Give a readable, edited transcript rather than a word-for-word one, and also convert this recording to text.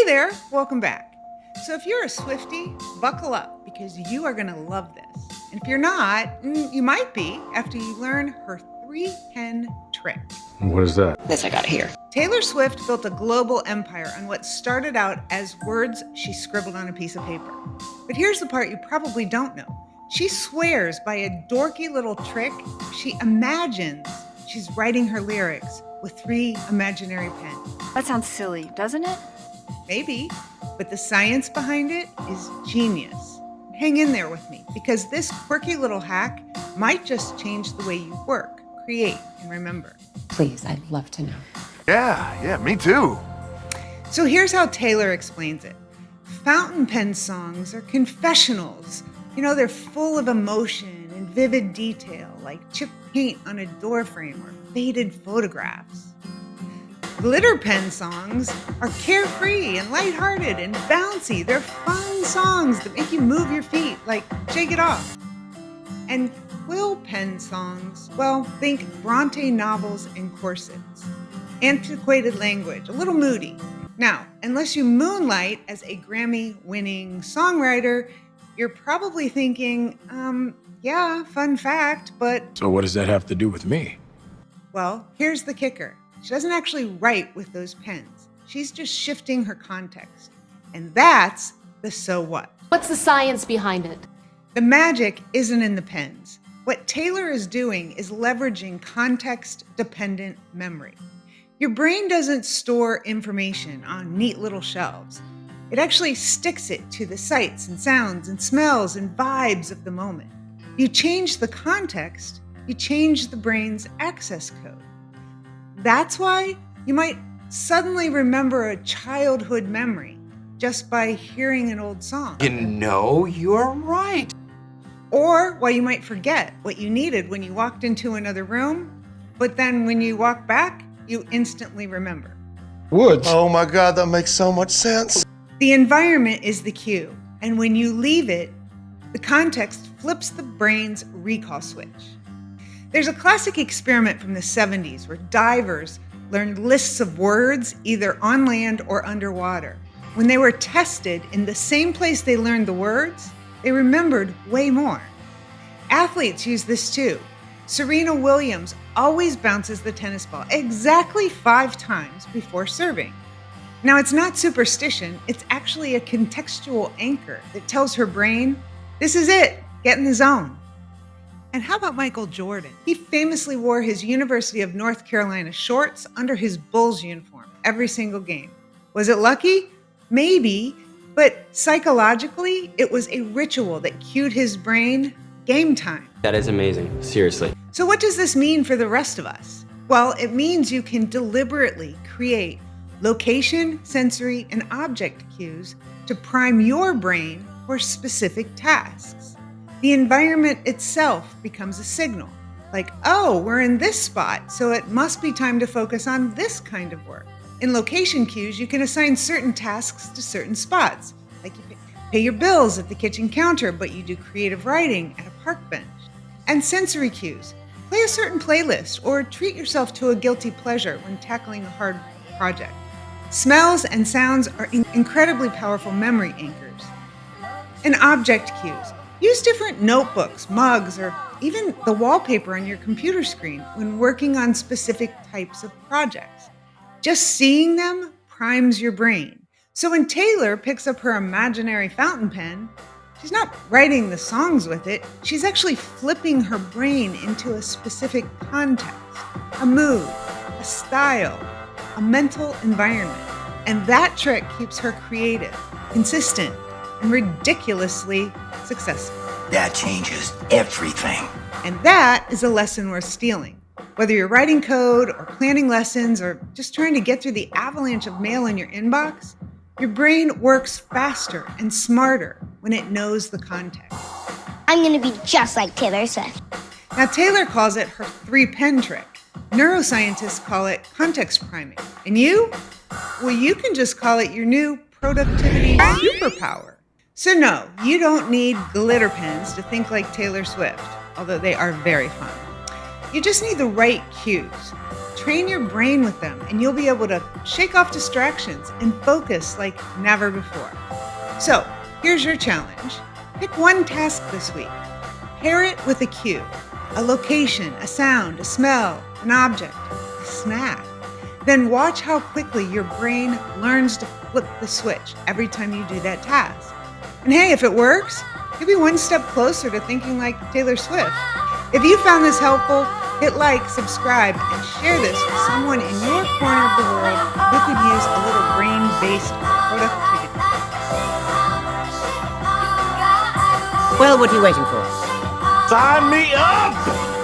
there, welcome back. So if you're a Swiftie, buckle up because you are going to love this. And if you're not, you might be after you learn her 3-pen trick. What is that? This I got here. Taylor Swift built a global empire on what started out as words she scribbled on a piece of paper. But here's the part you probably don't know. She swears by a dorky little trick. She imagines she's writing her lyrics with 3 imaginary pens. That sounds silly, doesn't it? Maybe, but the science behind it is genius. Hang in there with me because this quirky little hack might just change the way you work, create, and remember. Please, I'd love to know. Yeah, me too. So here's how Taylor explains it. Fountain pen songs are confessionals. You know, they're full of emotion and vivid detail, like chipped paint on a door frame or faded photographs. Glitter pen songs are carefree and lighthearted and bouncy. They're fun songs that make you move your feet, like Shake It Off. And quill pen songs, well, think Bronte novels and corsets. Antiquated language, a little moody. Now, unless you moonlight as a Grammy-winning songwriter, you're probably thinking, yeah, fun fact, but... So what does that have to do with me? Well, here's the kicker. She doesn't actually write with those pens. She's just shifting her context. And that's the so what. What's the science behind it? The magic isn't in the pens. What Taylor is doing is leveraging context-dependent memory. Your brain doesn't store information on neat little shelves. It actually sticks it to the sights and sounds and smells and vibes of the moment. You change the context, you change the brain's access code. That's why you might suddenly remember a childhood memory just by hearing an old song. You know, you're right. Or why you might forget what you needed when you walked into another room, but then when you walk back, you instantly remember. Woods. Oh my God, that makes so much sense. The environment is the cue, and when you leave it, the context flips the brain's recall switch. There's a classic experiment from the 70s where divers learned lists of words either on land or underwater. When they were tested in the same place they learned the words, they remembered way more. Athletes use this too. Serena Williams always bounces the tennis ball exactly 5 times before serving. Now, it's not superstition, it's actually a contextual anchor that tells her brain, this is it, get in the zone. And how about Michael Jordan? He famously wore his University of North Carolina shorts under his Bulls uniform every single game. Was it lucky? Maybe, but psychologically, it was a ritual that cued his brain game time. That is amazing, seriously. So what does this mean for the rest of us? Well, it means you can deliberately create location, sensory, and object cues to prime your brain for specific tasks. The environment itself becomes a signal, like, oh, we're in this spot, so it must be time to focus on this kind of work. In location cues, you can assign certain tasks to certain spots, like you pay your bills at the kitchen counter, but you do creative writing at a park bench. And sensory cues, play a certain playlist or treat yourself to a guilty pleasure when tackling a hard project. Smells and sounds are incredibly powerful memory anchors. And object cues. Use different notebooks, mugs, or even the wallpaper on your computer screen when working on specific types of projects. Just seeing them primes your brain. So when Taylor picks up her imaginary fountain pen, she's not writing the songs with it, she's actually flipping her brain into a specific context, a mood, a style, a mental environment. And that trick keeps her creative, consistent, and ridiculously successful. That changes everything. And that is a lesson worth stealing. Whether you're writing code or planning lessons or just trying to get through the avalanche of mail in your inbox, your brain works faster and smarter when it knows the context. I'm going to be just like Taylor Swift. Now, Taylor calls it her 3-pen trick. Neuroscientists call it context priming. And you? Well, you can just call it your new productivity superpower. So no, you don't need glitter pens to think like Taylor Swift, although they are very fun. You just need the right cues. train your brain with them, and you'll be able to shake off distractions and focus like never before. So, here's your challenge. Pick one task this week. Pair it with a cue, a location, a sound, a smell, an object, a snack. Then watch how quickly your brain learns to flip the switch every time you do that task. And hey, if it works, you'll be one step closer to thinking like Taylor Swift. If you found this helpful, hit like, subscribe, and share this with someone in your corner of the world who could use a little brain-based productivity. Well, what are you waiting for? Sign me up!